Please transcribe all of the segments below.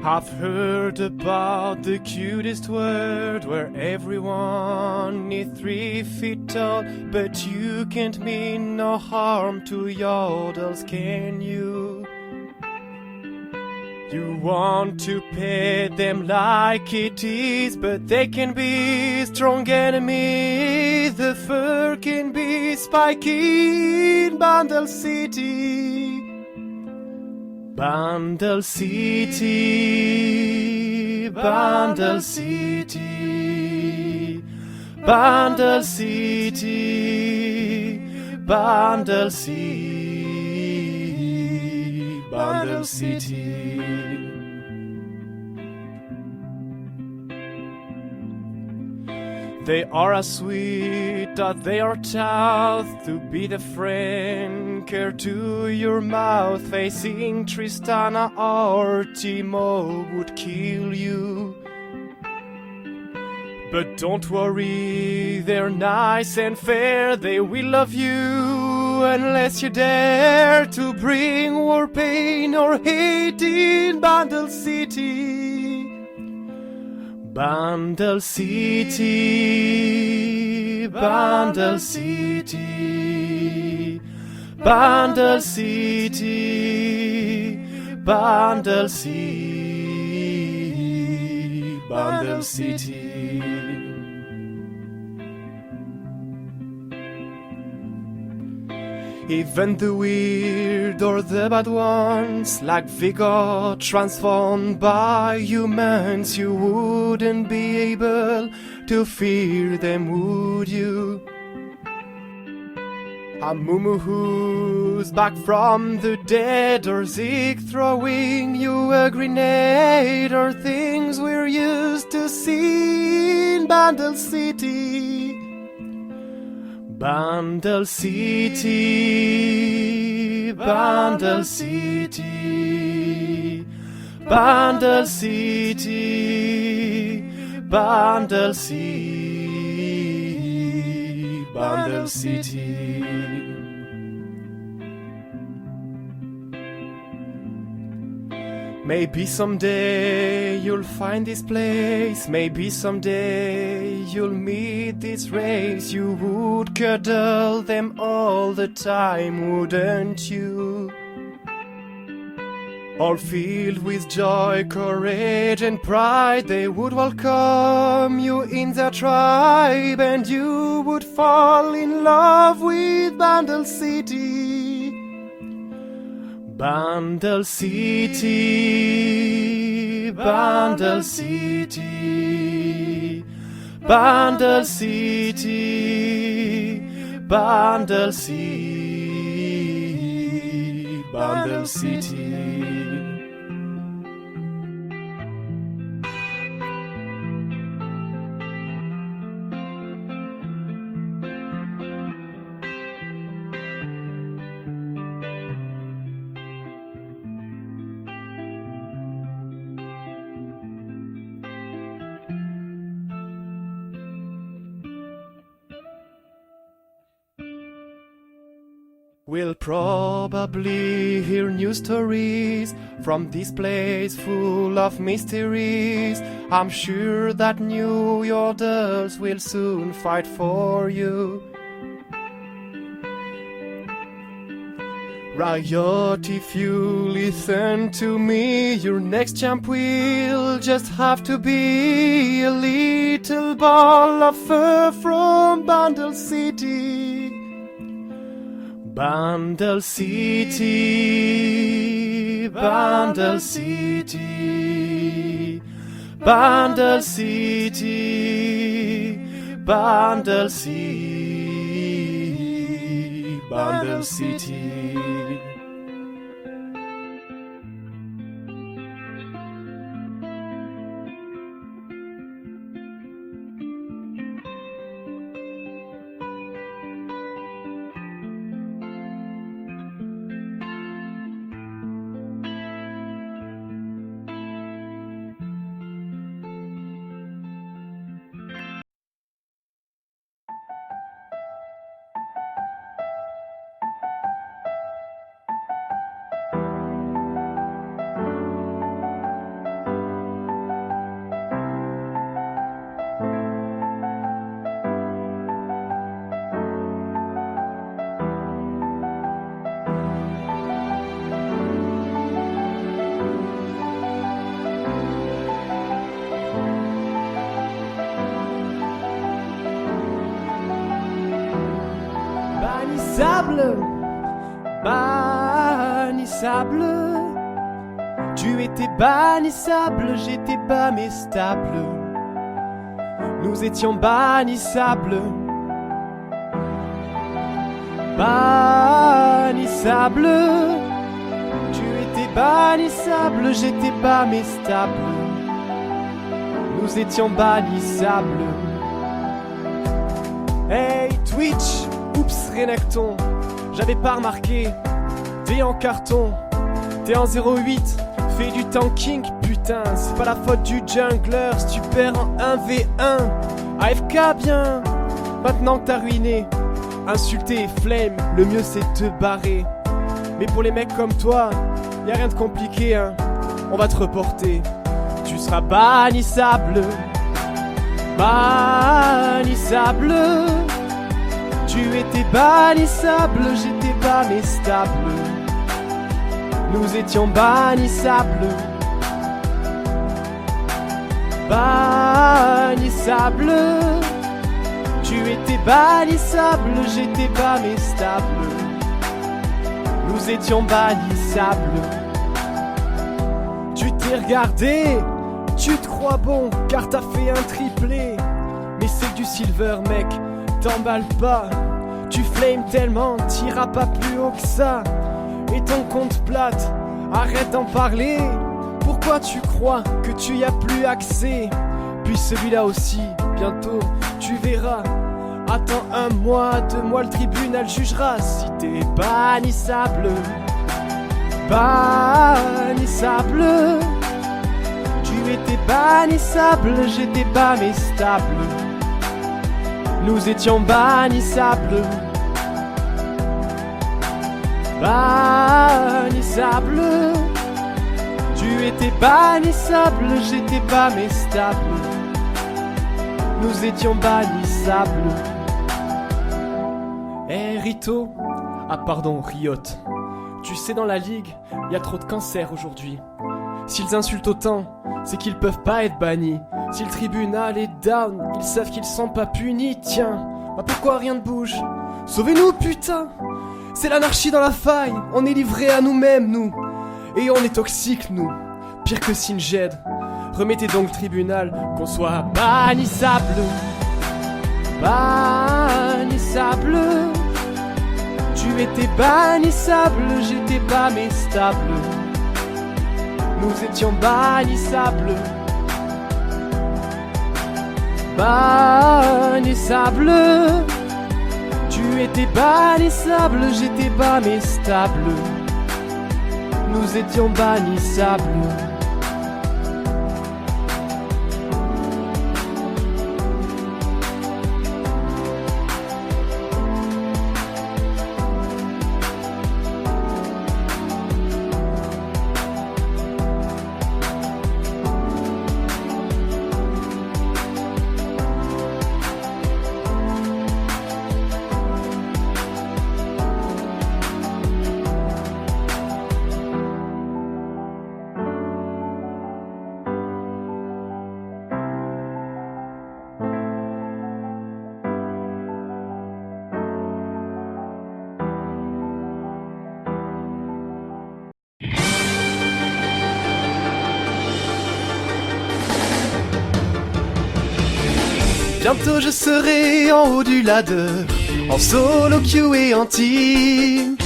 I've heard about the cutest world where everyone is 3 feet tall, but you can't mean no harm to yodels, can you? You want to pet them like it is, but they can be strong enemies. The fur can be spiky in Bandle City. Bandle City, Bandle City, Bandle City, Bandle City, Bandle City. They are as sweet as they are tough, to be the friend, care to your mouth. Facing Tristana or Timo would kill you. But don't worry, they're nice and fair, they will love you unless you dare to bring war, pain or hate in Bandle City. Bandle City, Bandle City, Bandle City, Bandle City, Bandle City. Even the weird or the bad ones, like Vigor, transformed by humans, you wouldn't be able to fear them, would you? A Mumu who's back from the dead, or Zeke throwing you a grenade, or things we're used to see in Bandle City. Bandle City, Bandle City, Bandle City, Bandle City, Bandle City. Maybe someday you'll find this place, maybe someday you'll meet this race. You would cuddle them all the time, wouldn't you? All filled with joy, courage and pride, they would welcome you in their tribe, and you would fall in love with Bandle City. Bandle City, Bandle City, Bandle City, Bandle City, Bandle City. We'll probably hear new stories from this place full of mysteries. I'm sure that New Yodels will soon fight for you. Riot, if you listen to me, your next champ will just have to be a little ball of fur from Bandle City. Bandle City, Bandle City, Bandle City, Bandle City, Bandle City. Bannissable, bannissable. Tu étais bannissable, j'étais bas mais stable. Nous étions bannissables. Bannissable. Tu étais bannissable, j'étais bas mais stable. Nous étions bannissables. Hey Twitch, oups Renekton, j'avais pas remarqué. T'es en carton, t'es en 08, fais du tanking, putain. C'est pas la faute du jungler si tu perds en 1v1. AFK bien, maintenant que t'as ruiné. Insulter et flame, le mieux c'est de te barrer. Mais pour les mecs comme toi, y'a rien de compliqué hein. On va te reporter, tu seras bannissable. Bannissable. Tu étais bannissable, j'étais pas mais stable. Nous étions bannissables. Bannissable. Tu étais bannissable, j'étais pas mais stable. Nous étions bannissables. Tu t'es regardé, tu te crois bon car t'as fait un triplé. Mais c'est du silver mec, t'emballes pas. Tu flames tellement, t'iras pas plus haut que ça. Et ton compte plate, arrête d'en parler. Pourquoi tu crois que tu y as plus accès? Puis celui-là aussi, bientôt tu verras. Attends un mois, 2 mois, le tribunal jugera si t'es bannissable. Bannissable. Tu étais bannissable, j'étais pas mais stable. Nous étions bannissables. Bannissable. Tu étais bannissable, j'étais pas mais stable. Nous étions bannissables. Eh Rito, ah pardon Riot. Tu sais dans la ligue, y a trop de cancer aujourd'hui. S'ils insultent autant, c'est qu'ils peuvent pas être bannis. Si le tribunal est down, ils savent qu'ils sont pas punis. Tiens, bah pourquoi rien ne bouge? Sauvez-nous putain. C'est l'anarchie dans la faille. On est livrés à nous-mêmes nous. Et on est toxiques nous. Pire que Singed. Remettez donc le tribunal, qu'on soit bannissable. Bannissable. Tu étais bannissable, j'étais pas mais stable. Nous étions bannissables. Bannissable. Tu étais bannissable, j'étais pas mais stable. Nous étions bannissables. Bientôt je serai en haut du ladder, en solo queue et en team.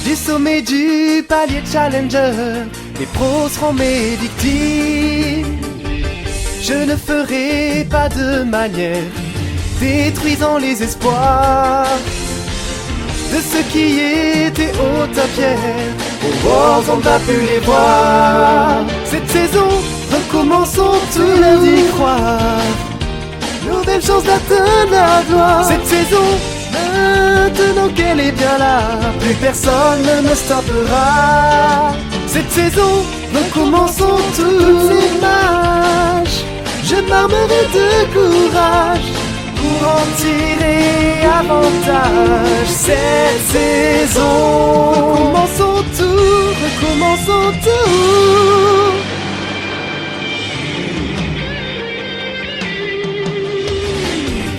Du sommet du palier challenger, les pros seront mes victimes. Je ne ferai pas de manière, détruisant les espoirs de ceux qui étaient au top hier. Aux Worlds on n'a pu les voir. Cette saison, recommençons tout lundi croire. Nouvelle chance d'atteindre la gloire. Cette saison, maintenant qu'elle est bien là, plus personne ne me stoppera. Cette saison, recommençons toutes ces matchs. Je m'armerai de courage pour en tirer avantage. Cette saison, recommençons tout, recommençons tout.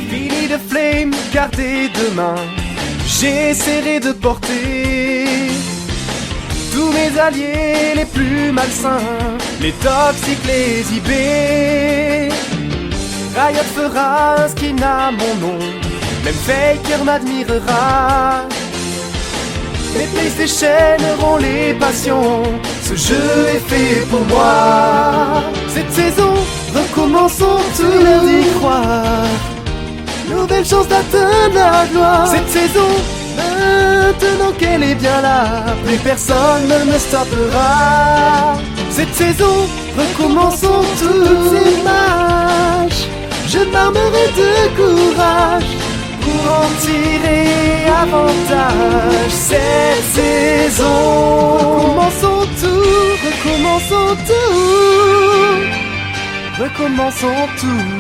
Fini de flame, gardez demain. J'essaierai de porter tous mes alliés les plus malsains, les toxiques, les IB. Riot fera ce qui n'a mon nom, même Faker m'admirera. Les PlayStation auront les passions, ce jeu est fait pour moi. Cette saison, recommençons tout, l'heure d'y croire. Nouvelle chance d'atteindre la gloire. Cette saison, maintenant qu'elle est bien là, plus personne ne me stoppera. Cette saison, recommençons toutes ces matchs. Je m'armerai de courage pour en tirer avantage. Cette saison, recommençons tout, recommençons tout, recommençons tout.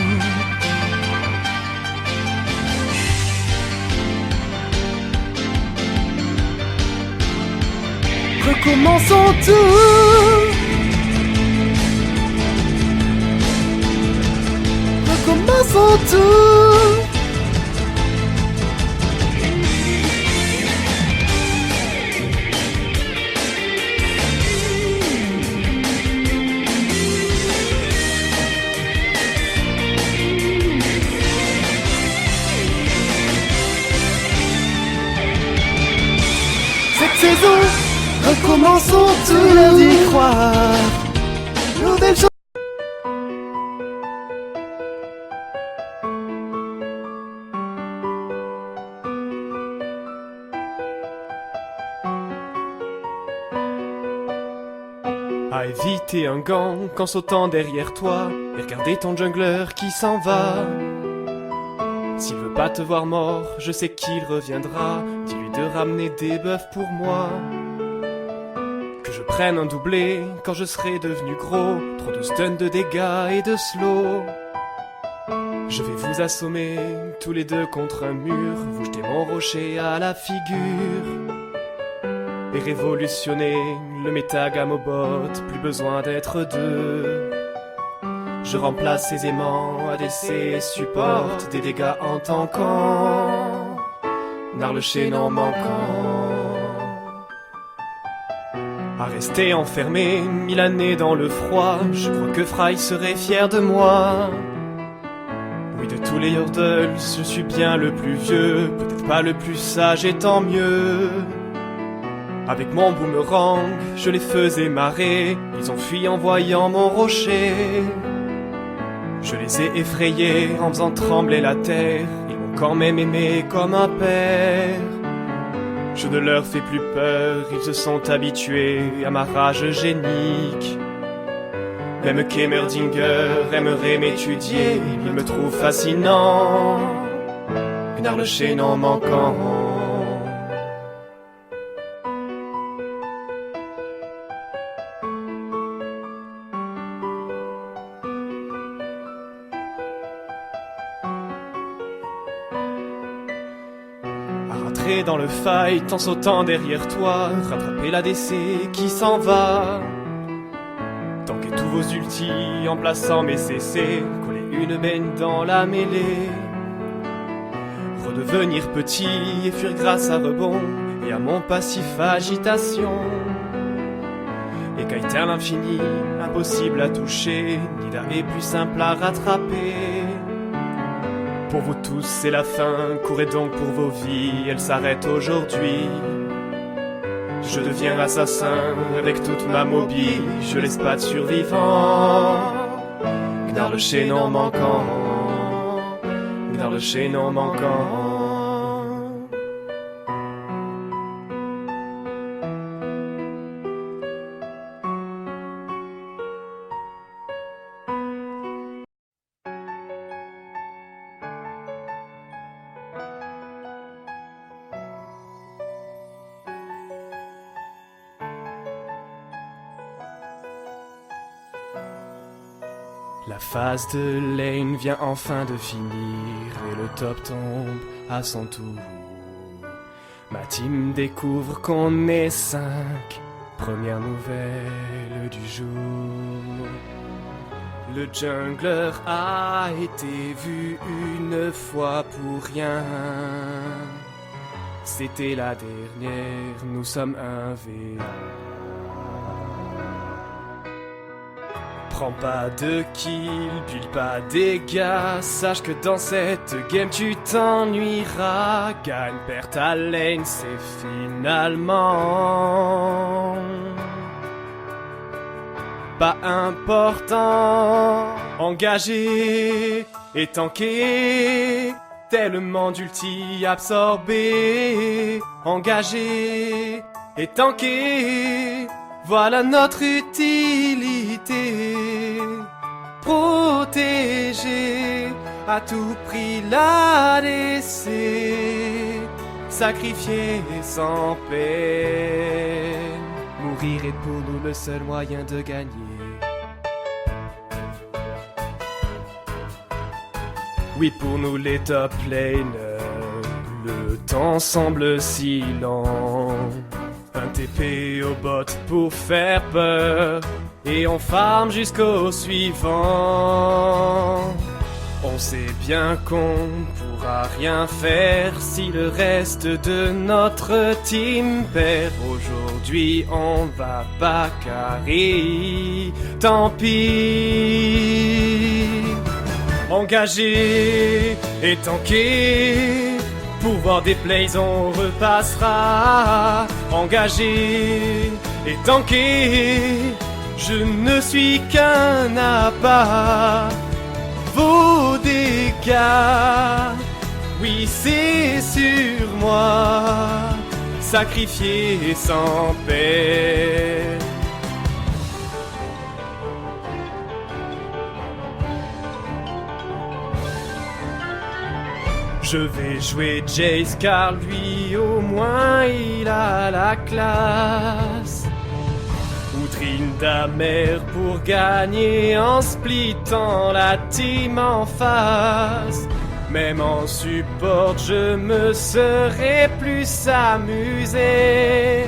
Recommençons tout. Recommençons tout. Cette saison, recommençons tout, l'heure d'y croire. Nouvelle chose. À éviter un gang qu'en sautant derrière toi, et regarder ton jungler qui s'en va. S'il veut pas te voir mort, je sais qu'il reviendra. Dis-lui de ramener des buffs pour moi. Que je prenne un doublé quand je serai devenu gros. Trop de stun, de dégâts et de slow. Je vais vous assommer tous les deux contre un mur, vous jeter mon rocher à la figure et révolutionner le méta-gamobot, plus besoin d'être deux. Je remplace aisément ADC et supporte des dégâts en tankant, nar le chaînon manquant. À rester enfermé 1000 années dans le froid, je crois que Fry serait fier de moi. Oui, de tous les Yordles, je suis bien le plus vieux, peut-être pas le plus sage et tant mieux. Avec mon boomerang, je les faisais marrer, ils ont fui en voyant mon rocher. Je les ai effrayés en faisant trembler la terre, ils m'ont quand même aimé comme un père. Je ne leur fais plus peur, ils se sont habitués à ma rage génique. Même qu'Emerdinger aimerait m'étudier, il me trouve fascinant, car le chaînon manquant. Rentrer dans le fight en sautant derrière toi, rattraper l'ADC qui s'en va. Tanker tous vos ultis en plaçant mes CC, coller une baigne dans la mêlée. Redevenir petit et fuir grâce à rebond et à mon passif agitation. Et kiter à l'infini, impossible à toucher, Nida est plus simple à rattraper. Pour vous tous c'est la fin, courez donc pour vos vies, elle s'arrête aujourd'hui. Je deviens assassin avec toute ma mobile, je laisse pas de survivants. Gnar le chaînon manquant, Gnar le chaînon manquant. La phase de lane vient enfin de finir et le top tombe à son tour. Ma team découvre qu'on est 5, première nouvelle du jour. Le jungler a été vu une fois pour rien. C'était la dernière, nous sommes un V. Prends pas de kill, bulle pas des gars. Sache que dans cette game tu t'ennuieras. Gagne, perds ta lane, c'est finalement pas important. Engagé et tanké, tellement d'ulti absorbé. Engagé et tanké, voilà notre utilité. Protéger à tout prix l'ADC, sacrifier sans peine. Mourir est pour nous le seul moyen de gagner. Oui, pour nous les top laners, le temps semble si lent. Un TP au bot pour faire peur, et on farm jusqu'au suivant. On sait bien qu'on pourra rien faire si le reste de notre team perd. Aujourd'hui on va pas carry, tant pis. Engagé et tanké, pouvoir des plays on repassera. Engagé et tanké, je ne suis qu'un appât. Vos dégâts, oui c'est sur moi, sacrifié sans paix. Je vais jouer Jace car lui au moins il a la classe. Ou Tryndamere pour gagner en splittant la team en face. Même en support je me serais plus amusé.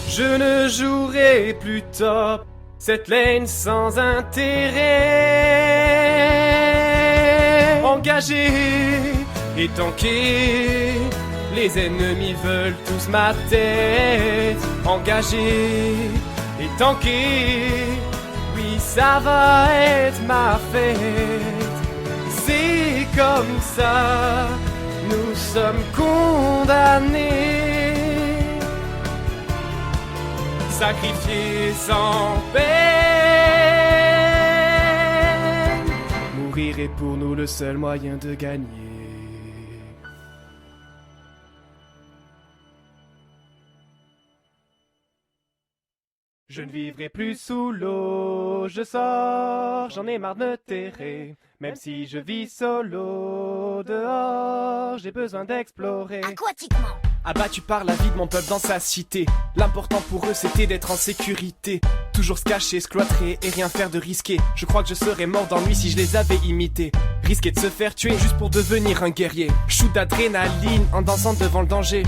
Je ne jouerai plus top cette lane sans intérêt. Engagé et tanké, les ennemis veulent tous ma tête. Engagé et tanké, oui ça va être ma fête. C'est comme ça, nous sommes condamnés. Sacrifiés sans peine. Mourir est pour nous le seul moyen de gagner. Je ne vivrai plus sous l'eau, je sors, j'en ai marre de me terrer. Même si je vis solo, dehors, j'ai besoin d'explorer. Aquatiquement. Abattu par la vie de mon peuple dans sa cité, l'important pour eux c'était d'être en sécurité. Toujours se cacher, se cloîtrer et rien faire de risqué. Je crois que je serais mort d'ennui si je les avais imités. Risquer de se faire tuer juste pour devenir un guerrier. Shoot d'adrénaline en dansant devant le danger.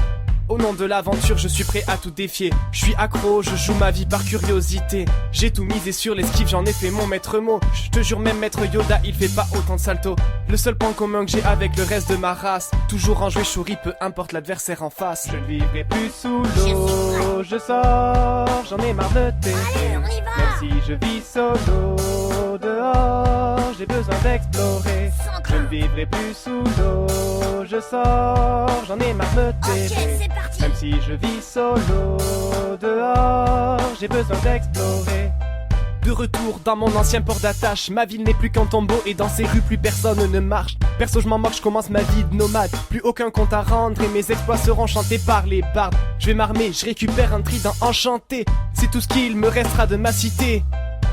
Au nom de l'aventure, je suis prêt à tout défier. Je suis accro, je joue ma vie par curiosité. J'ai tout misé sur l'esquive, j'en ai fait mon maître mot. Je te jure, même maître Yoda, il fait pas autant de salto. Le seul point commun que j'ai avec le reste de ma race, toujours en jouer chouri, peu importe l'adversaire en face. Je ne vivrai plus sous l'eau, je sors, j'en ai marre de terrer. Même si je vis solo, dehors, j'ai besoin d'explorer. Je ne vivrai plus sous l'eau, je sors, j'en ai marre de terrer. Même si je vis solo, dehors, j'ai besoin d'explorer. De retour dans mon ancien port d'attache, ma ville n'est plus qu'un tombeau et dans ces rues plus personne ne marche. Perso je m'en moque, je commence ma vie de nomade. Plus aucun compte à rendre et mes exploits seront chantés par les bardes. Je vais m'armer, je récupère un trident enchanté. C'est tout ce qu'il me restera de ma cité.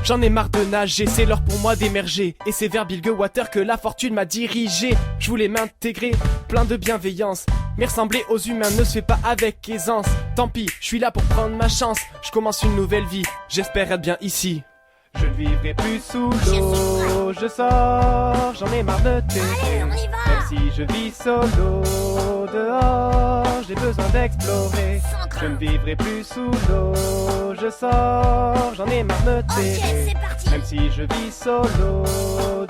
J'en ai marre de nager, c'est l'heure pour moi d'émerger. Et c'est vers Bilgewater que la fortune m'a dirigé. Je voulais m'intégrer, plein de bienveillance. Mais ressembler aux humains ne se fait pas avec aisance. Tant pis, je suis là pour prendre ma chance. Je commence une nouvelle vie, j'espère être bien ici. Je ne vivrai plus sous l'eau, je sors, j'en ai marre de terrer. Même si je vis solo, dehors, j'ai besoin d'explorer. Je ne vivrai plus sous l'eau, je sors, j'en ai marre de terrer. Même si je vis solo,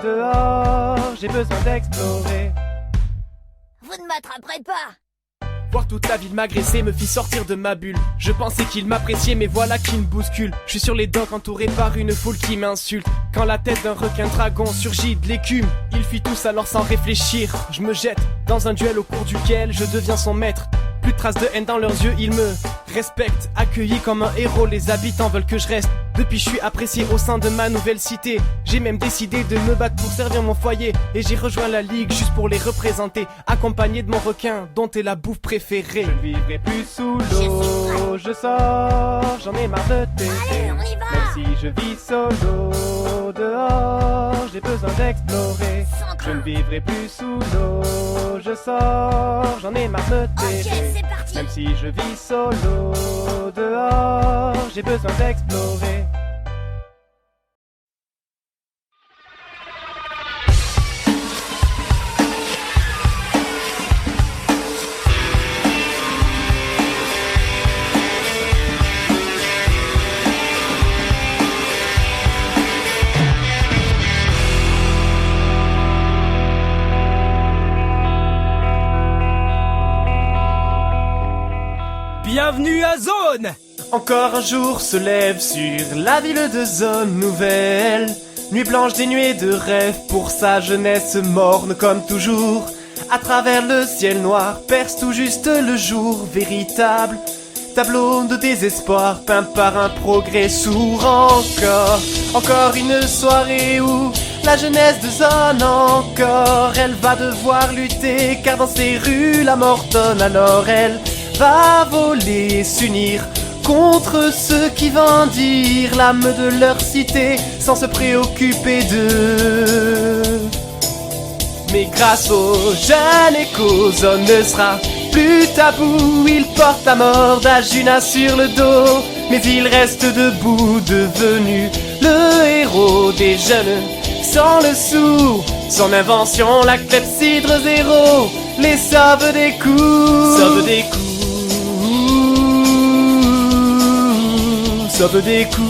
dehors, j'ai besoin d'explorer. Vous ne m'attraperez pas. Voir toute la ville m'agresser me fit sortir de ma bulle. Je pensais qu'il m'appréciait mais voilà qu'il me bouscule. Je suis sur les docks entouré par une foule qui m'insulte. Quand la tête d'un requin dragon surgit de l'écume, ils fuient tous alors sans réfléchir. Je me jette dans un duel au cours duquel je deviens son maître. Plus de traces de haine dans leurs yeux, ils me respectent. Accueilli comme un héros, les habitants veulent que je reste. Depuis je suis apprécié au sein de ma nouvelle cité. J'ai même décidé de me battre pour servir mon foyer. Et j'ai rejoint la ligue juste pour les représenter. Accompagné de mon requin dont est la bouffe préférée. Je ne vivrai plus sous l'eau, je sors, j'en ai marre de t'aider. Même si je vis solo dehors, j'ai besoin d'explorer. Je ne vivrai plus sous l'eau, je sors, j'en ai marre de t'aider. Même si je vis solo dehors, j'ai besoin d'explorer. Bienvenue à Zone! Encore un jour se lève sur la ville de Zone Nouvelle. Nuit blanche dénuée de rêves pour sa jeunesse morne comme toujours. À travers le ciel noir perce tout juste le jour véritable. Tableau de désespoir peint par un progrès sourd. Encore une soirée où la jeunesse de Zone encore. Elle va devoir lutter car dans ces rues la mort donne. Alors elle va voler, s'unir contre ceux qui vendirent l'âme de leur cité sans se préoccuper d'eux. Mais grâce aux jeunes échos, Zone ne sera plus tabou. Il porte la mort d'Ajuna sur le dos, mais il reste debout, devenu le héros des jeunes sans le sou. Son invention, la clepsydre zéro, les sauve des coups. Sauve des coups. Sauve des coups.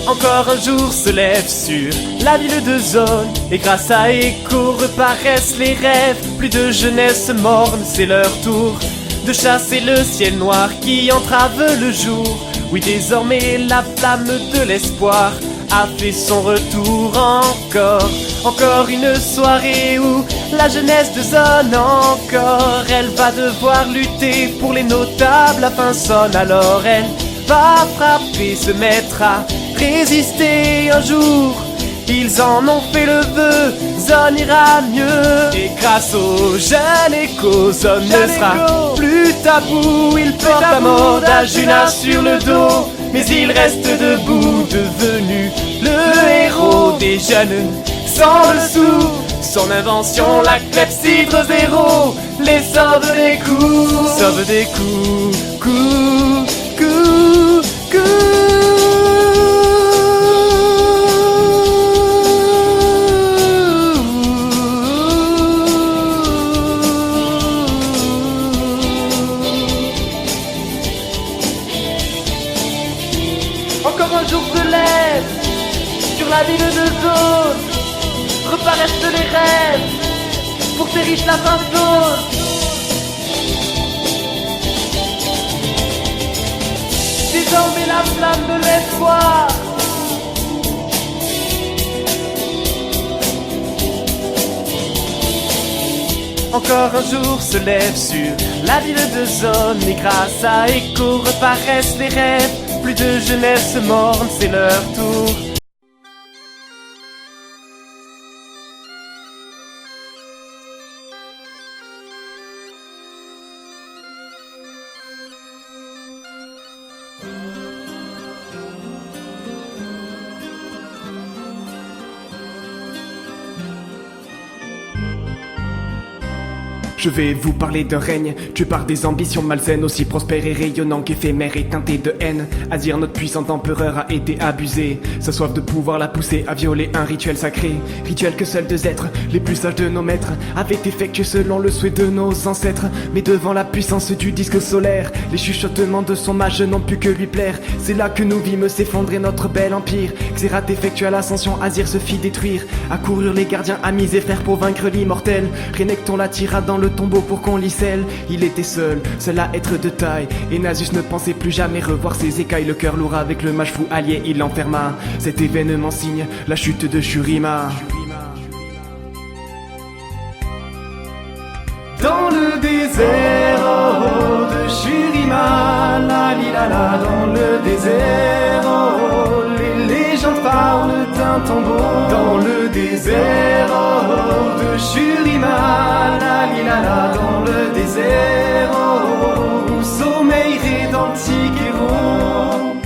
Encore un jour se lève sur la ville de Zone. Et grâce à Echo reparaissent les rêves. Plus de jeunesse morne, c'est leur tour de chasser le ciel noir qui entrave le jour. Oui, désormais la flamme de l'espoir a fait son retour. Encore une soirée où la jeunesse de Zone encore. Elle va devoir lutter pour les notables, la fin sonne. Alors elle va frapper, se mettre à résister un jour. Ils en ont fait le vœu, Zone ira mieux. Et grâce aux jeunes échos, Zone ne sera plus tabou. Il porte la mort d'Ajuna sur le dos, mais il reste debout, devenu le héros des jeunes sans le sou. Son invention, la clepsydre zéro, les sauve des coups. Sauve des coups, coups, coups, coups. Encore un jour se lève sur la ville de Zone. Reparaissent les rêves pour ces riches la fin sonne. Désormais la flamme de l'espoir encore un jour se lève sur la ville de Zone. Et grâce à Echo reparaissent les rêves. Plus de jeunesse morne, c'est leur tour. Je vais vous parler d'un règne tué par des ambitions malsaines, aussi prospère et rayonnant qu'éphémère et teinté de haine. Azir, notre puissant empereur, a été abusé. Sa soif de pouvoir l'a poussé à violer un rituel sacré. Rituel que seuls deux êtres, les plus sages de nos maîtres, avaient effectué selon le souhait de nos ancêtres. Mais devant la puissance du disque solaire, les chuchotements de son mage n'ont pu que lui plaire. C'est là que nous vîmes s'effondrer notre bel empire. Xerath effectua l'ascension, Azir se fit détruire. Accoururent les gardiens, amis et frères pour vaincre l'immortel. Renekton l'attira dans le tombeau pour qu'on l'y scelle. Il était seul à être de taille, et Nasus ne pensait plus jamais revoir ses écailles. Le cœur lourd avec le mage fou allié, il l'enferma. Cet événement signe la chute de Shurima. Dans le désert oh, de Shurima, la lilala, dans le désert oh, les légendes parlent d'un tombeau. Dans le désert oh, de Shurima, la lilala, dans le désert oh, où sommeillerait d'antiques héros.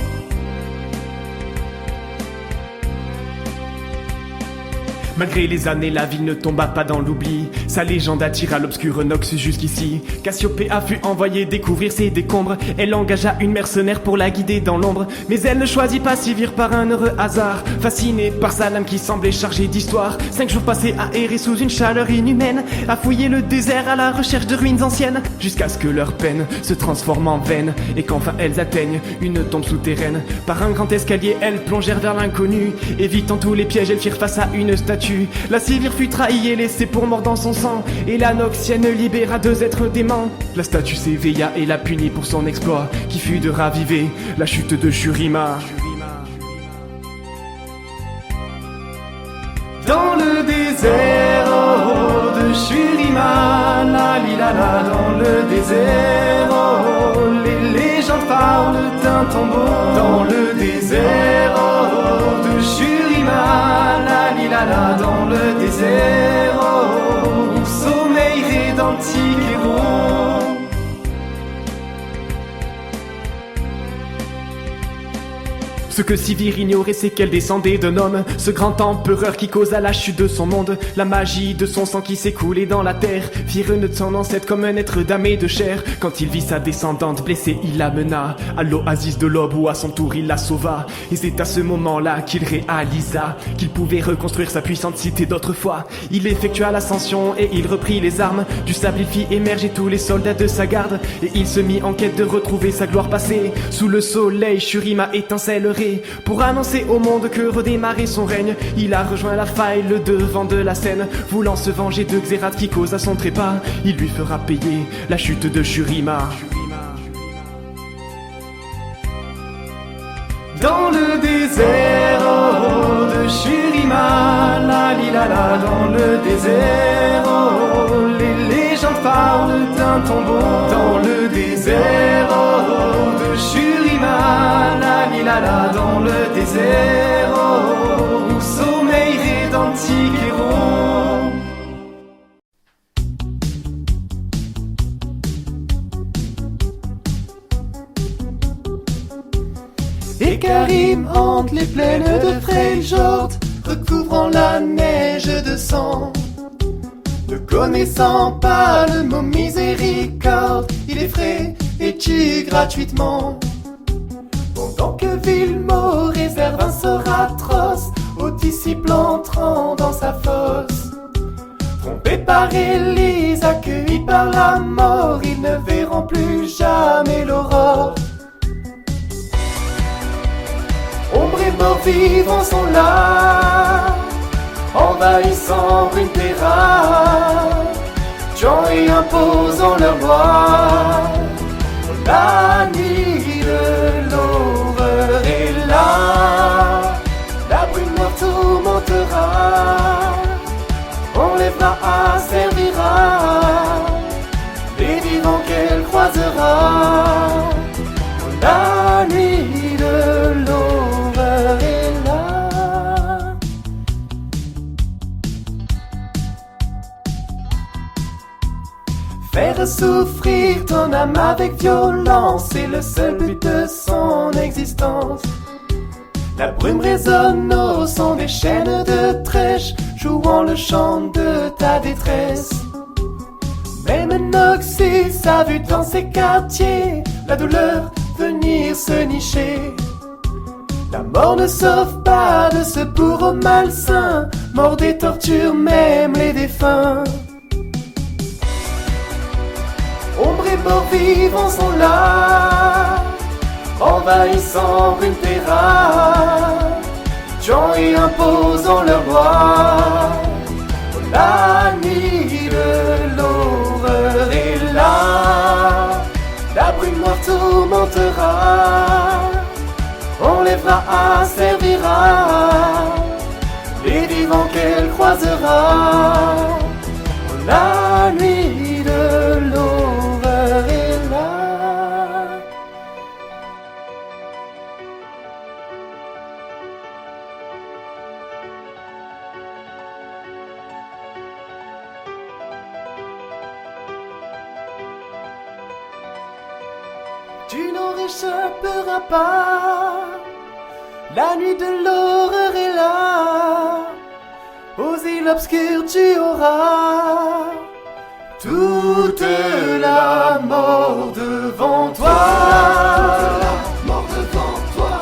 Malgré les années, la ville ne tomba pas dans l'oubli. Sa légende attira l'obscur Nox jusqu'ici. Cassiopéa fut envoyée découvrir ses décombres. Elle engagea une mercenaire pour la guider dans l'ombre. Mais elle ne choisit pas Sivir par un heureux hasard. Fascinée par sa lame qui semblait chargée d'histoire. 5 jours passés à errer sous une chaleur inhumaine, à fouiller le désert à la recherche de ruines anciennes, jusqu'à ce que leur peine se transforme en veine, et qu'enfin elles atteignent une tombe souterraine. Par un grand escalier, elles plongèrent vers l'inconnu. Évitant tous les pièges, elles firent face à une statue. La Sivir fut trahie et laissée pour mort dans son sang, et la Noxienne libéra 2 êtres déments. La statue s'éveilla et la punit pour son exploit, qui fut de raviver la chute de Shurima. Dans le désert oh, de Shurima, la lilala, dans le désert oh, les légendes parlent d'un tombeau. Dans le désert oh, de Shurima, la lilala, dans le désert oh, où sommeillerait d'antiques héros. Ce que Sivir ignorait, c'est qu'elle descendait d'un homme, ce grand empereur qui causa la chute de son monde. La magie de son sang qui s'écoulait dans la terre fit renaître son ancêtre comme un être d'âme et de chair. Quand il vit sa descendante blessée, il la mena à l'oasis de l'aube où à son tour il la sauva. Et c'est à ce moment-là qu'il réalisa qu'il pouvait reconstruire sa puissante cité d'autrefois. Il effectua l'ascension et il reprit les armes. Du sable il fit émerger tous les soldats de sa garde, et il se mit en quête de retrouver sa gloire passée. Sous le soleil, Shurima étincellerait pour annoncer au monde que redémarrait son règne. Il a rejoint la faille, le devant de la scène, voulant se venger de Xerath qui causa son trépas. Il lui fera payer la chute de Shurima. Dans le désert oh, de Shurima, la lilala, dans le désert oh, les légendes parlent d'un tombeau. Dans le désert oh, de Shurima, la lilala, dans le désert oh, où sommeillerait d'antiques héros. Et Karim hante les plaines de Freljord, recouvrant la neige de sang. Ne connaissant pas le mot miséricorde, il effraie et tue gratuitement. Pendant que Vilmo réserve un sort atroce aux disciples entrant dans sa fosse. Trompés par Élise, accueillis par la mort, ils ne verront plus jamais l'aurore. Ombre et mort vivants sont là, envahissant Runeterra, tuant et imposant leur loi. La nuit de l'horreur est là, la brume noire tourmentera, on lèvera, asservira les vivants qu'elle croisera. La nuit de l'horreur est là. Faire souffrir ton âme avec violence, c'est le seul but de son existence. La brume résonne au son des chaînes de trèche, jouant le chant de ta détresse. Même Noxus a vu dans ses quartiers la douleur venir se nicher. La mort ne sauve pas de ce bourreau malsain, mort des tortures même les défunts. Ombre et morts vivants sont là, envahissant Runeterra, tuant et imposant leur loi. La nuit de l'horreur est là, la brume noire tourmentera, on lèvera, asservira les vivants qu'elle croisera. La nuit de l'horreur est là. Tu n'en réchapperas pas, la nuit de l'horreur est là. Aux îles obscures tu auras toute la mort devant toi. Toute la mort devant toi.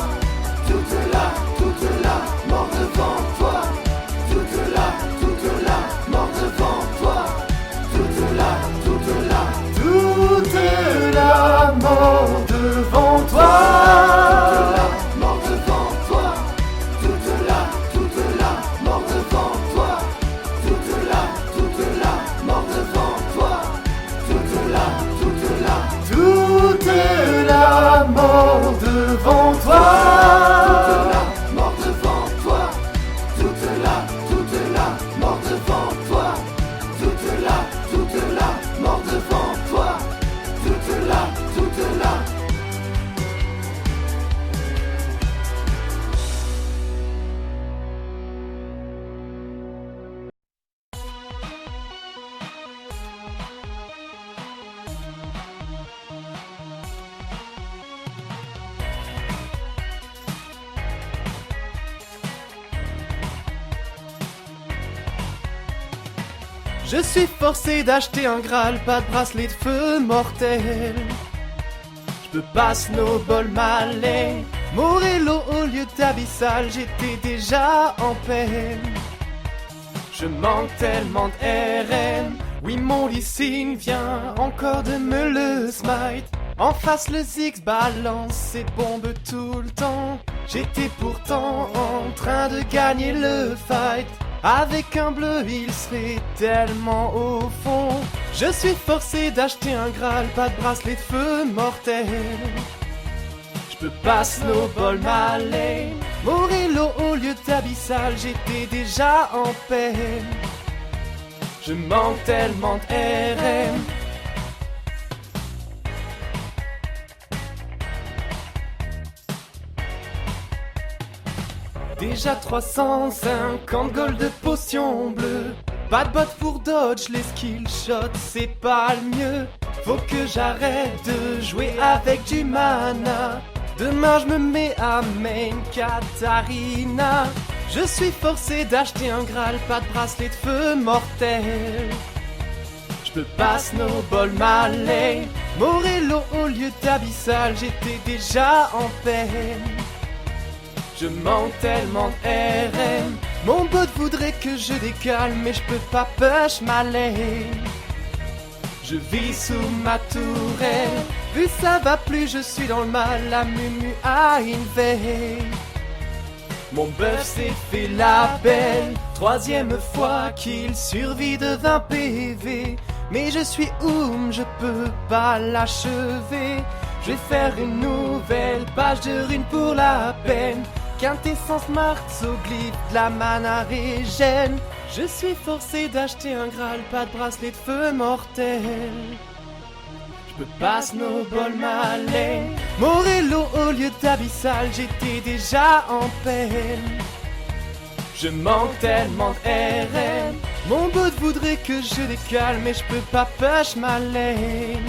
Toute la mort devant toi. Toute la mort devant toi. Toute la mort devant toi. La mort devant toi. Toute la mort devant toi. Toute la mort devant toi. Toute la mort devant toi. Toute la Je suis forcé d'acheter un Graal, pas de bracelet de feu mortel. Je peux pas snowball malais, Morello au lieu d'Abyssal, j'étais déjà en peine. Je manque tellement de RN, oui mon leasing vient encore de me le smite. En face le Ziggs balance ses bombes tout le temps. J'étais pourtant en train de gagner le fight. Avec un bleu il serait tellement au fond. Je suis forcé d'acheter un Graal, pas de bracelet de feu mortel. Je peux pas snowball malais, Morello au lieu d'Abyssal, j'étais déjà en peine. Je manque tellement de RM. Déjà 350 gold de potion bleue. Pas de bot pour dodge, les skill shots c'est pas le mieux. Faut que j'arrête de jouer avec du mana. Demain je me mets à main Katarina. Je suis forcé d'acheter un Graal, pas de bracelet de feu mortel. Je peux pas snowball malais, Morello au lieu d'Abyssal, j'étais déjà en peine. Je manque tellement de RM. Mon bot voudrait que je décale, mais je peux pas push ma lane. Je vis sous ma tourelle, vu ça va plus, je suis dans le mal, la mumu a invade. Mon buff s'est fait la belle, troisième fois qu'il survit de 20 PV. Mais je suis je peux pas l'achever. Je vais faire une nouvelle page de runes pour la peine. Quintessence Martz au glyphe, de la mana régène. Je suis forcé d'acheter un Graal, pas de bracelet de feu mortel. Je peux pas snowball ma lane, Morello au lieu d'Abyssal, j'étais déjà en peine. Je manque tellement de RN. Mon bot voudrait que je décale, mais je peux pas push ma lane.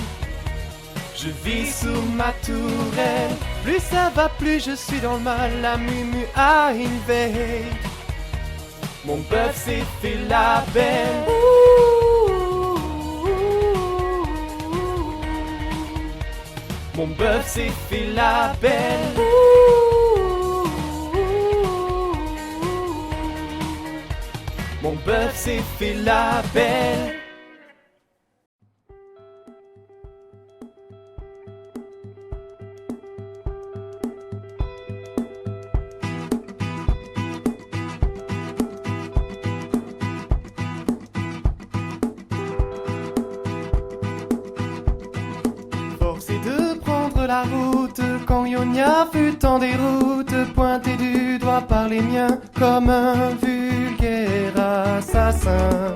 Je vis sous ma tourelle, plus ça va plus je suis dans le mal, la mumu a invade. Mon buff s'est fait la belle. Mon bœuf s'est fait la belle. Mon bœuf s'est fait la belle. Forcé de prendre la route quand Ionia fut en déroute, pointé du doigt par les miens comme un vulgaire assassin.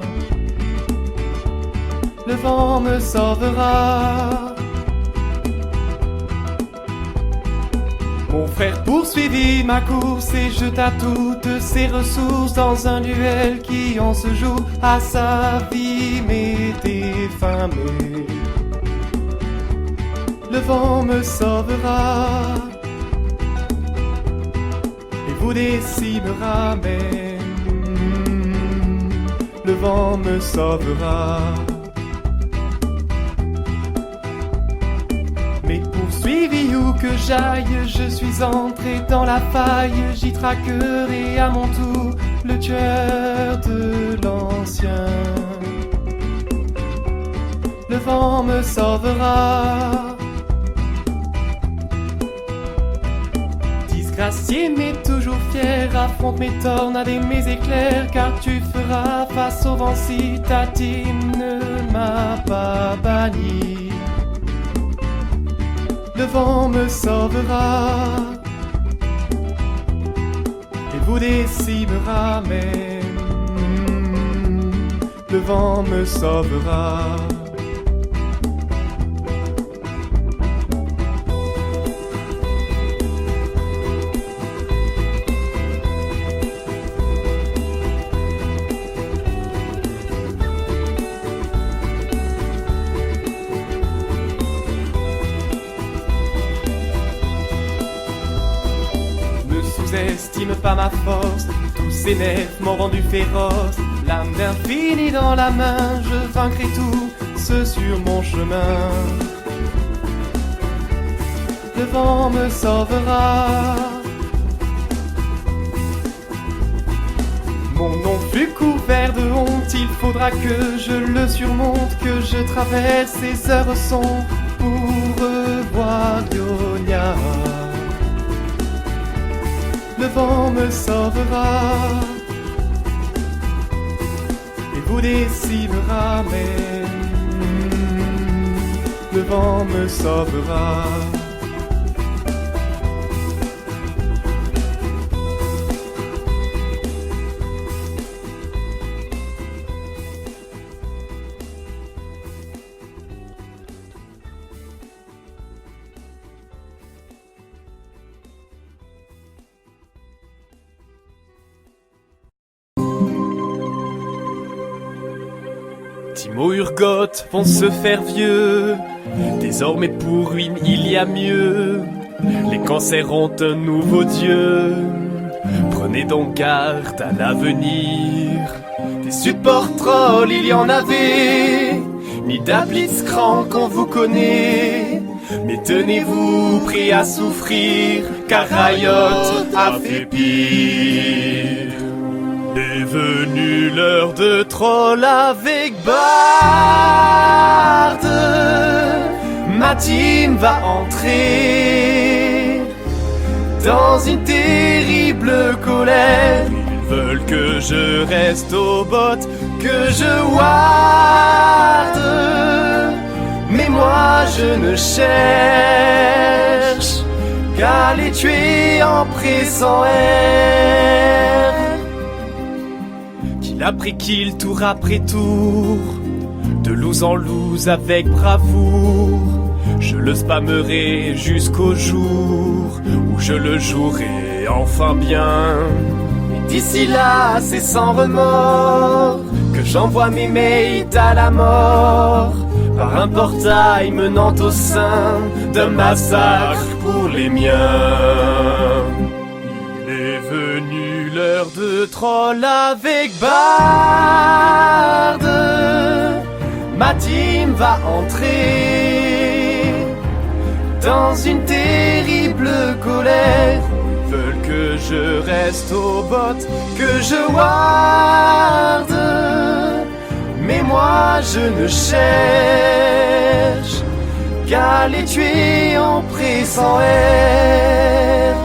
Le vent me sauvera. Mon frère poursuivit ma course et jeta toutes ses ressources dans un duel qui en se joue à sa vie m'était famé. Le vent me sauvera et vous décimera même. Le vent me sauvera. Mais poursuivi où que j'aille, je suis entré dans la faille. J'y traquerai à mon tour le tueur de l'ancien. Le vent me sauvera. Disgracié mais toujours fier, affronte mes tornades et mes éclairs, car tu feras face au vent si ta team ne m'a pas banni. Le vent me sauvera et vous décimera même. Le vent me sauvera. Sous-estime pas ma force, tous ces nefs m'ont rendu féroce. L'âme d'infini dans la main, je vaincrai tout ce sur mon chemin. Le vent me sauvera. Mon nom fut couvert de honte, il faudra que je le surmonte, que je traverse ces heures sombres pour revoir Ionia. Le vent me sauvera et vous décimera même. Le vent me sauvera. Timo Urgot vont se faire vieux. Désormais pour ruine il y a mieux. Les cancers ont un nouveau dieu. Prenez donc garde à l'avenir. Des supports trolls il y en avait, ni d'Ablitzcrank qu'on vous connaît. Mais tenez-vous prêts à souffrir, car Riot a fait pire. Est venue l'heure de troll avec Bard. Ma team va entrer dans une terrible colère. Ils veulent que je reste au bot, que je ward. Mais moi je ne cherche qu'à les tuer en pressant R. Kill après kill, tour après tour, de loose en loose avec bravoure. Je le spammerai jusqu'au jour où je le jouerai enfin bien. Et d'ici là, c'est sans remords que j'envoie mes mates à la mort, par un portail menant au sein d'un massacre pour les miens. Il est venu l'heure de troll avec Bard. Ma team va entrer dans une terrible colère. Ils veulent que je reste aux bottes, que je warde. Mais moi je ne cherche qu'à les tuer en pressant air.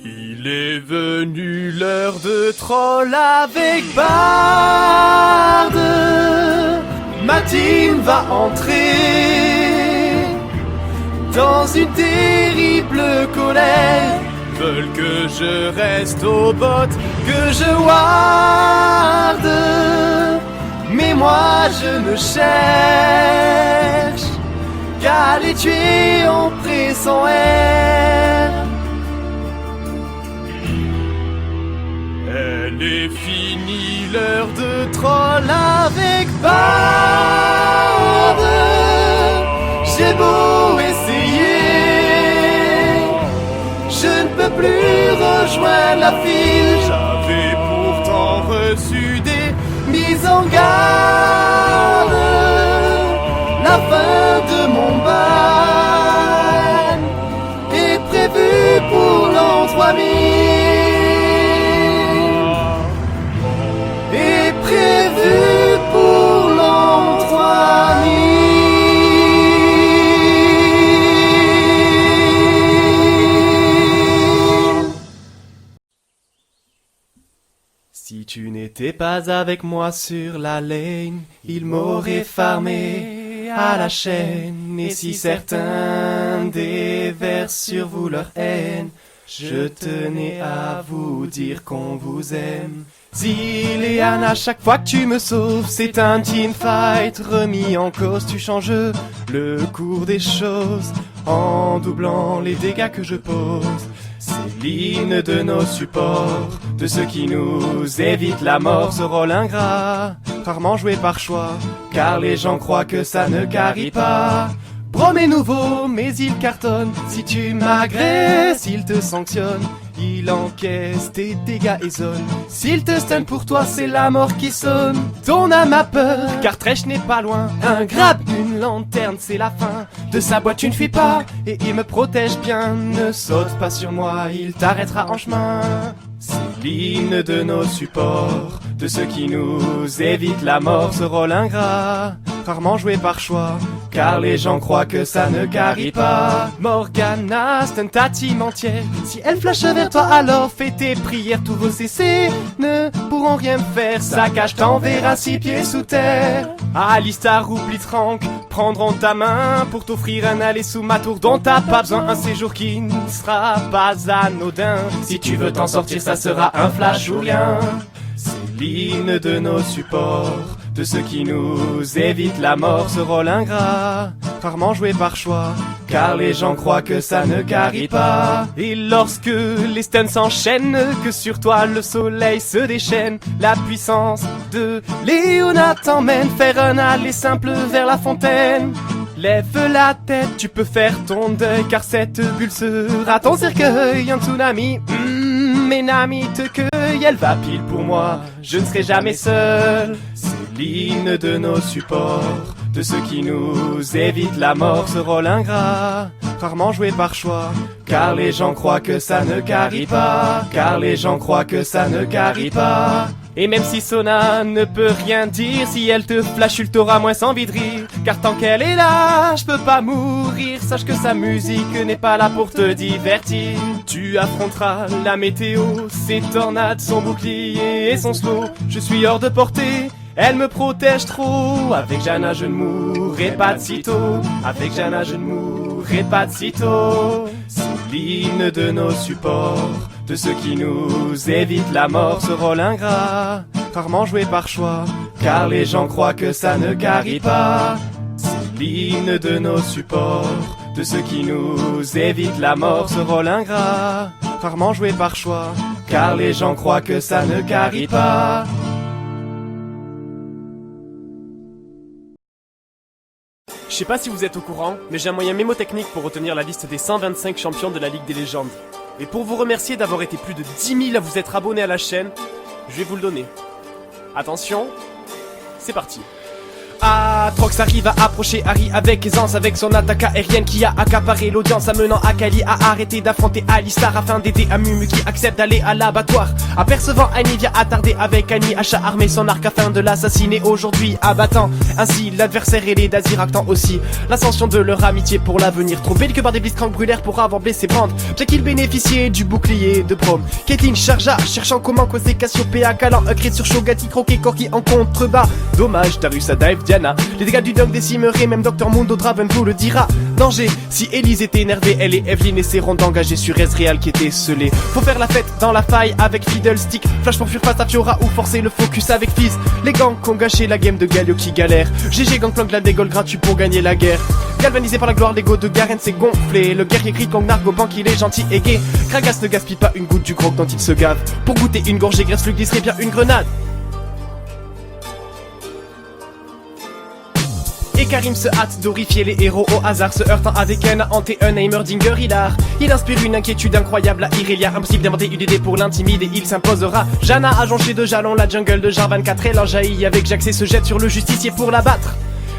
Il est venu l'heure de troll avec barde. Ma team va entrer dans une terrible colère. Veulent que je reste aux bottes, que je warde. Mais moi je ne cherche qu'à les tuer en pressant air. Elle est finie l'heure de troll avec barde. J'ai beau essayer, je ne peux plus rejoindre la file. J'avais pourtant reçu des mises en garde. La fin de mon bail est prévue pour l'an 3000. Est prévue pour l'an 3000. Si tu n'étais pas avec moi sur la lane, ils m'auraient farmé à la chaîne. Et si certains déversent sur vous leur haine, je tenais à vous dire qu'on vous aime. Zilean, à chaque fois que tu me sauves, c'est un teamfight remis en cause. Tu changes le cours des choses en doublant les dégâts que je pose. C'est l'hymne de nos supports, de ceux qui nous évitent la mort. Ce rôle ingrat, rarement joué par choix, car les gens croient que ça ne carie pas. Brom est nouveau, mais il cartonne. Si tu m'agresses, il te sanctionne. Il encaisse tes dégâts et zone. S'il te stun pour toi, c'est la mort qui sonne. Ton âme a peur, car Thresh n'est pas loin. Un grab, une lanterne, c'est la fin. De sa boîte tu ne fuis pas, et il me protège bien. Ne saute pas sur moi, il t'arrêtera en chemin. C'est l'hymne de nos supports, de ceux qui nous évitent la mort. Ce rôle ingrat, rarement joué par choix, car les gens croient que ça ne carie pas. Morgana, stun ta team entière. Si elle flash vers toi, alors fais tes prières. Tous vos CC ne pourront rien faire. Saccage t'enverra 6 pieds sous terre. Alistar ou Blitzcrank prendront ta main pour t'offrir un aller sous ma tour dont t'as pas besoin. Un séjour qui ne sera pas anodin. Si tu veux t'en sortir, ça sera un flash ou rien. C'est l'hymne de nos supports, de ceux qui nous évitent la mort. Ce rôle ingrat, rarement joué par choix, car les gens croient que ça ne carie pas. Et lorsque les stuns s'enchaînent, que sur toi le soleil se déchaîne, la puissance de Léona t'emmène faire un aller simple vers la fontaine. Lève la tête, tu peux faire ton deuil, car cette bulle sera ton cercueil. Un tsunami, mes Nami te cueille, elle va pile pour moi, je ne serai jamais seul. C'est l'hymne de nos supports, de ceux qui nous évitent la mort. Ce rôle ingrat, rarement joué par choix, car les gens croient que ça ne carie pas, car les gens croient que ça ne carie pas. Et même si Sona ne peut rien dire, si elle te flash, t'auras moins envie de rire. Car tant qu'elle est là, je peux pas mourir. Sache que sa musique n'est pas là pour te divertir. Tu affronteras la météo, ses tornades, son bouclier et son slow. Je suis hors de portée, elle me protège trop. Avec Janna je ne mourrai pas de sitôt. Avec Janna je ne mourrai pas de sitôt. C'est l'hymne de nos supports, de ceux qui nous évitent la mort. Ce rôle ingrat, rarement joué par choix, car les gens croient que ça ne carie pas. C'est l'hymne de nos supports, de ceux qui nous évitent la mort. Ce rôle ingrat, rarement joué par choix, car les gens croient que ça ne carie pas. Je sais pas si vous êtes au courant, mais j'ai un moyen mémotechnique pour retenir la liste des 125 champions de la Ligue des légendes. Et pour vous remercier d'avoir été plus de 10 000 à vous être abonnés à la chaîne, je vais vous le donner. Attention, c'est parti. Trox arrive à approcher Harry avec aisance, avec son attaque aérienne qui a accaparé l'audience, amenant Akali à arrêter d'affronter Alistar afin d'aider Amumu qui accepte d'aller à l'abattoir. Apercevant Annie vient attarder avec Annie, achat armé son arc afin de l'assassiner, aujourd'hui abattant ainsi l'adversaire et les Dazir actant aussi l'ascension de leur amitié pour l'avenir. Trop belle que par des Blitzcrank brûlèrent pour avoir blessé Brand, bien qu'il bénéficiait du bouclier de Prom. Caitlyn chargea, cherchant comment causer Cassiopeia, calant un crit sur Shogati, croqué Corki en contrebas. Dommage, Darius a dive Diana, les dégâts du dunk décimeraient, même Dr Mundo Draven vous le dira. Danger, si Elise était énervée, elle et Evelyn essaieront d'engager sur Ezreal qui était scellé. Faut faire la fête dans la faille avec Fiddlestick, flash pour fuir face à Fiora ou forcer le focus avec Fizz. Les ganks ont gâché la game de Galio qui galère. GG Gangplank la dégole gratuit pour gagner la guerre. Galvanisé par la gloire, l'ego de Garen s'est gonflé. Le guerrier crie Kong Nargoban qu'il est gentil et gai. Kragas ne gaspille pas une goutte du grog dont il se gave. Pour goûter une gorgée graisse, lui glisserait bien une grenade. Et Karim se hâte d'horrifier les héros au hasard, se heurtant avec un hanté un Heimerdinger hilar. Il inspire une inquiétude incroyable à Irelia, impossible d'inventer une idée pour l'intimider, il s'imposera. Janna a jonché de jalons la jungle de Jarvan 4, elle en jaillit avec Jax et se jette sur le justicier pour l'abattre.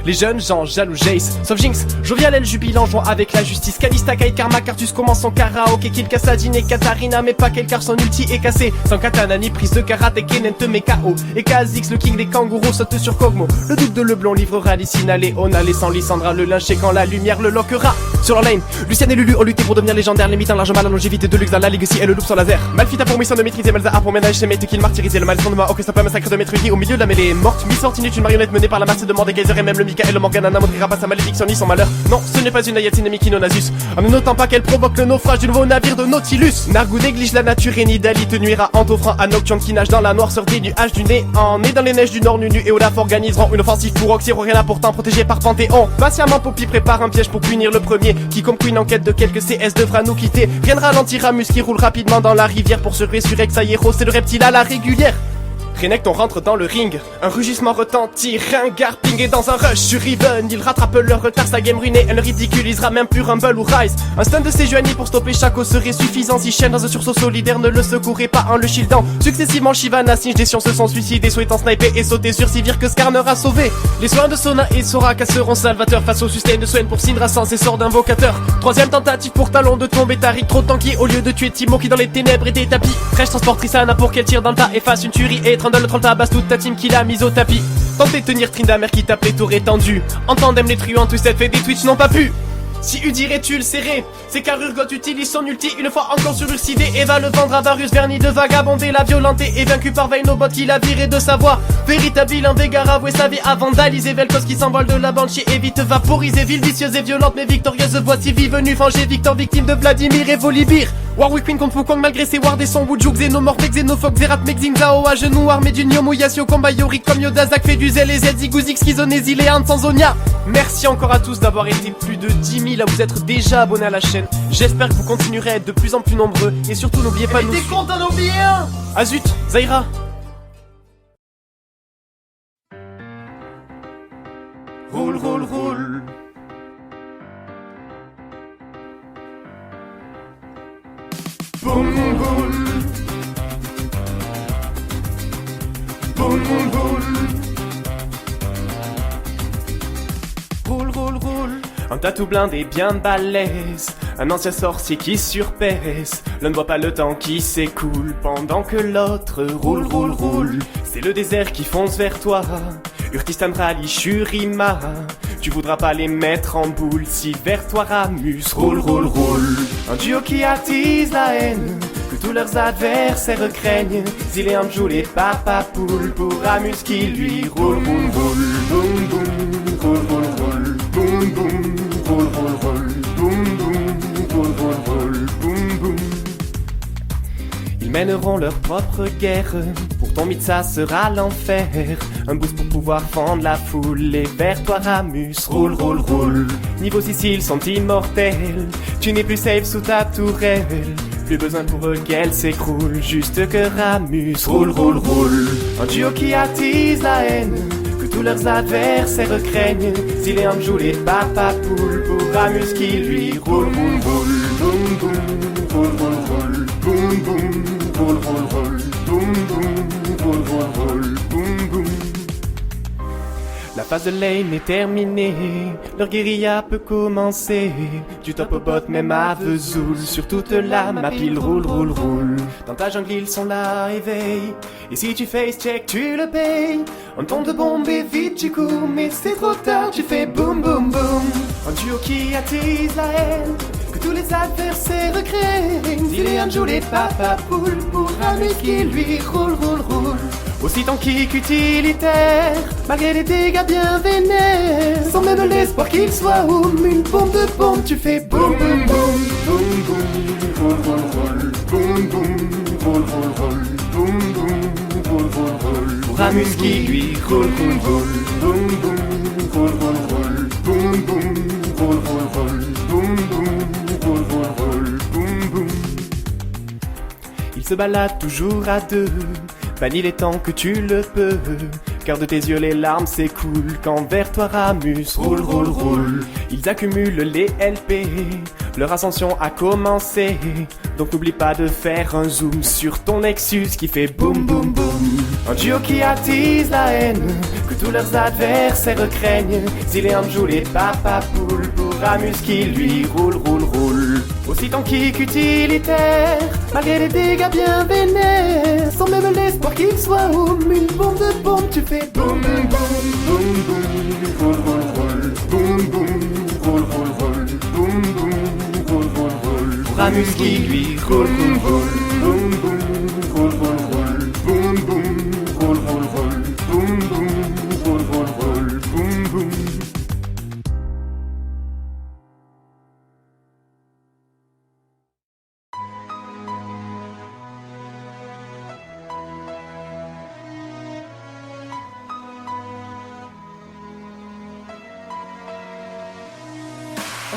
Les jeunes gens jaloux Jace, sauf Jinx, jovial elle jubile en jouant avec la justice. Kalista, Kai, Karma, Cartus commence son karaoké, Kill Kassadine et Katarina, mais pas quel car son ulti est cassé. Sans katana ni prise de karaté, Kennen te met KO. Et Kha'Zix, le king des kangourous, saute sur Kog'Maw. Le duc de Leblon livrera Lysine à Léona, laissant Lysandra le lyncher quand la lumière le loquera. Sur leur lane, Lucian et Lulu ont lutté pour devenir légendaires, limitant largement la longévité de luxe dans la legacy et le loup sur laser. Malphite a pour mission de maîtriser Malza a pour ménage ses maîtres qu'il martyrisait le mal son de moi, Okesta pas massacre de Maître Yi au milieu de la mêlée morte. Miss Fortune est une marionnette menée par la masse de mort des geysers et même le Mika et le Morgana n'amontrira pas sa malédiction ni son malheur. Non, ce n'est pas une Ayatine Mikino Nasus, en ne notant pas qu'elle provoque le naufrage du nouveau navire de Nautilus. Nargou néglige la nature et Nidalee te nuira en t'offrant un Nocturne qui nage dans la noirceur des nuages du néant. Né dans les neiges du nord, Nunu et Olaf organiseront une offensive pour Oxyrorena, pourtant protégé par Panthéon. Patiemment Poppy prépare un piège pour punir le premier qui comme Queen en quête de quelques CS devra nous quitter. Rien ne ralentira Mus qui roule rapidement dans la rivière pour se ruer sur Exaïro, c'est le reptile à la régulière. Renekton rentre dans le ring, un rugissement retentit, Ringard pingé dans un rush sur Riven. Il rattrape leur retard, sa game ruinée, elle ridiculisera même plus Rumble ou Rise. Un stun de Sejuani pour stopper Shaco serait suffisant si Shen dans un sursaut solidaire ne le secourait pas en le shieldant. Successivement Shyvana, Singe des Sions se sont suicidés, souhaitant sniper et sauter sur Sivir que Skarner a sauvé. Les soins de Sona et Soraka seront salvateurs face au sustain de Swain pour Syndra sans ses sorts d'invocateur. Troisième tentative pour Talon de tomber Tariq, trop tanky au lieu de tuer Timo qui dans les ténèbres était tapis. Fresh transport Tristana pour qu'elle tire dans le tas et fasse une tuerie et Trundle le troll tabasse toute ta team qui l'a mise au tapis. Tentez de tenir Tryndamere qui tape les tours étendues. En tandem les truands tous cette fait des Twitch n'ont pas pu. Si Udyr tu le serré, c'est car Urgot utilise son ulti une fois encore sur Ursidé et va le vendre à Varus verni de vagabonder, la violenter et vaincu par Vayneobot qui l'a viré de sa voix. Véritable vilain Veigar avoué sa vie à vandaliser Vel'Koz qui s'envole de la Banshee et vite vaporiser. Ville vicieuse et violente mais victorieuse, voici vie venue venger Victor victime de Vladimir et Volibear. Warwick Queen contre Wukong malgré ses wards et son Wujuk, Xénomorph, Xénophoque, Zerat, Mexing, Zhao, à genoux armé du Nyomo, Yasuo, combat Yorick comme Yoda, Zak fait du zèle et Z, Zigouzik, Schizonésie, Léand, Sansonia. Merci encore à tous d'avoir été plus de 10 000 à vous être déjà abonnés à la chaîne. J'espère que vous continuerez à être de plus en plus nombreux et surtout n'oubliez pas de nous suivre. T'es content d'en oublier un? Ah zut, Zaira. Roule, roule, roule. Boum, boum. Boum, boum, boum. Roule, roule, roule. Un tatou blindé bien balèze, un ancien sorcier qui surpèse. L'un ne voit pas le temps qui s'écoule pendant que l'autre roule, roule, roule. C'est le désert qui fonce vers toi. Urtistan rallie Shurima. Tu voudras pas les mettre en boule si vers toi Ramus roule, roule, roule. Un duo qui attise la haine, que tous leurs adversaires craignent. Zilean joue les papapoules pour Ramus qui lui roule, roule, roule. Boum, boum, roule, roule, roule. Boum, boum, roule, roule, roule. Boum, boum, roule, roule, roule. Boum, boum. Ils mèneront leur propre guerre. Pour ton mythe ça sera l'enfer. Un boost pour pouvoir fendre la foule. Et vers toi Ramus roule, roule, roule. Niveau 6 ils sont immortels. Tu n'es plus safe sous ta tourelle. Plus besoin pour eux qu'elle s'écroule. Juste que Ramus roule, roule, roule. Un duo qui attise la haine, que tous leurs adversaires craignent. Zilean joue les papapoules pour Ramus qui lui roule, roule, roule. Boum, boum, roule, roule, roule. Boum, boum, roule, roule, roule. Boum, boum, roule, roule, roule. Boum, boum. La phase de lane est terminée, leur guérilla peut commencer. Du top au bot même à Vesoul, sur toute la map il roule, roule, roule. Dans ta jungle ils sont là, éveille. Et si tu face check, tu le payes. On tombe de bombe et vite tu cours, mais c'est trop tard, tu fais boum boum boum. Un duo qui attise la haine, que tous les adversaires craignent. Il est un jouet papa poule pour un qui lui roule, roule, roule. Aussi tanky qu'utilitaire, malgré les dégâts bien vénères, sans même l'espoir qu'il soit home. Une bombe de bombe, tu fais boum boum boum. Boum boum, roule roule roule. Boum boum, roule roule roule. Boum boum, roule roule roule. Pour Ramus qui lui roule roule roule. Boum boum, roule roule roule. Boum boum, roule roule roule. Boum boum, roule roule roule. Boum boum. Il se balade toujours à deux. Bannis les temps que tu le peux, car de tes yeux les larmes s'écoulent quand vers toi Ramus roule, roule, roule. Ils accumulent les LP, leur ascension a commencé. Donc n'oublie pas de faire un zoom sur ton Nexus qui fait boum boum boum. Un duo qui attise la haine, que tous leurs adversaires craignent. Zilean joue les papa poules pour Ramus qui lui roule, roule, roule. Aussi tanky qu'utilitaire, malgré les dégâts bien vénères, sans même l'espoir qu'il soit home. Une bombe de bombe, tu fais boum boum boum boum, roule roule roule. Boum boum, roule roule roule. Boum boum, roule roule roule. Pour Ramus qui lui roule roule roule. Boum boum, roule roule roule. Boum boum, roule roule roule. Boum boum, roule roule roule. Boum boum.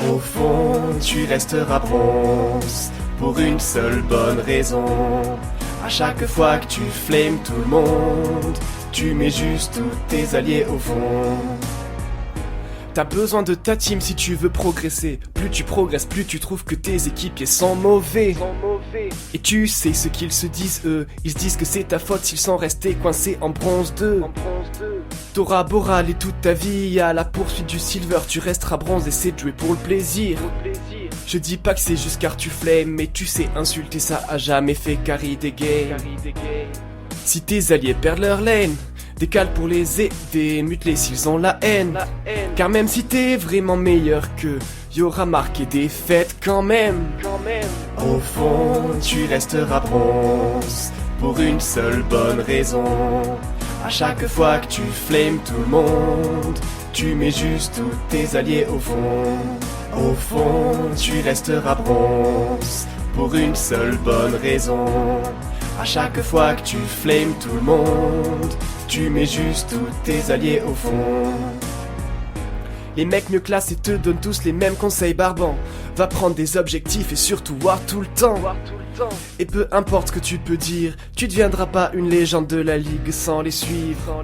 Au fond, tu resteras bronze pour une seule bonne raison. À chaque fois que tu flames tout le monde, tu mets juste tous tes alliés au fond. T'as besoin de ta team si tu veux progresser. Plus tu progresses, plus tu trouves que tes équipiers sont mauvais. Et tu sais ce qu'ils se disent eux, ils se disent que c'est ta faute s'ils sont restés coincés en bronze 2. T'auras beau râler toute ta vie, à la poursuite du silver tu resteras bronze et c'est de jouer pour le plaisir. Je dis pas que c'est juste car tu flammes, mais tu sais insulter ça a jamais fait carry des games. Si tes alliés perdent leur lane, décale pour les aider, mute-les s'ils ont la haine. Car même si t'es vraiment meilleur qu'eux, y'aura marqué des fêtes quand même. Au fond, tu resteras bronze pour une seule bonne raison. À chaque fois que tu flames tout le monde, tu mets juste tous tes alliés au fond. Au fond, tu resteras bronze pour une seule bonne raison. À chaque fois que tu flames tout le monde, tu mets juste tous tes alliés au fond. Les mecs mieux classés te donnent tous les mêmes conseils barbants. Va prendre des objectifs et surtout war tout le temps. Et peu importe ce que tu peux dire, tu deviendras pas une légende de la ligue sans les suivre.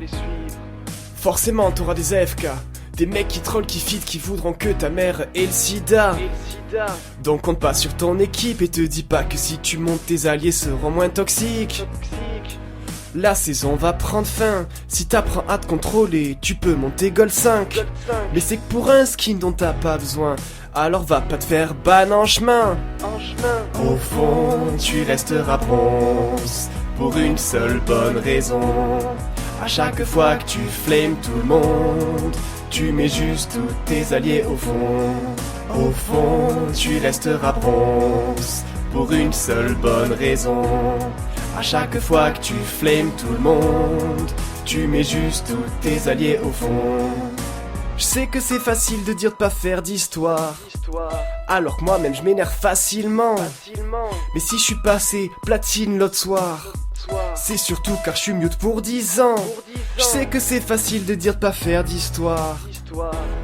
Forcément t'auras des AFK, des mecs qui trollent, qui feed, qui voudront que ta mère ait le sida. Donc compte pas sur ton équipe et te dis pas que si tu montes tes alliés seront moins toxiques. La saison va prendre fin, si t'apprends à te contrôler, tu peux monter Gold 5. Mais c'est que pour un skin dont t'as pas besoin, alors va pas te faire ban en chemin. Au fond, tu resteras bronze pour une seule bonne raison. À chaque fois que tu flames tout le monde, tu mets juste tous tes alliés au fond. Au fond, tu resteras bronze pour une seule bonne raison. À chaque fois que tu flames tout le monde, tu mets juste tous tes alliés au fond. Je sais que c'est facile de dire de pas faire d'histoire, alors que moi-même je m'énerve facilement. Mais si je suis passé platine l'autre soir, c'est surtout car je suis mute pour 10 ans. Je sais que c'est facile de dire de pas faire d'histoire,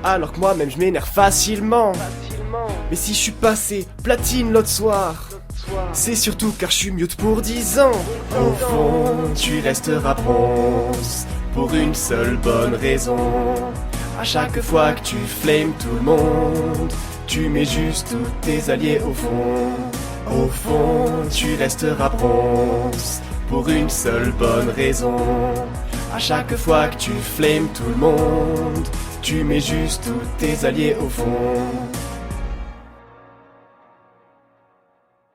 alors que moi-même je m'énerve facilement. Mais si je suis passé platine l'autre soir, c'est surtout car je suis mute pour 10 ans. Au fond, tu resteras bronze pour une seule bonne raison. À chaque fois que tu flames tout le monde, tu mets juste tous tes alliés au fond. Au fond, tu resteras bronze pour une seule bonne raison. À chaque fois que tu flames tout le monde, tu mets juste tous tes alliés au fond.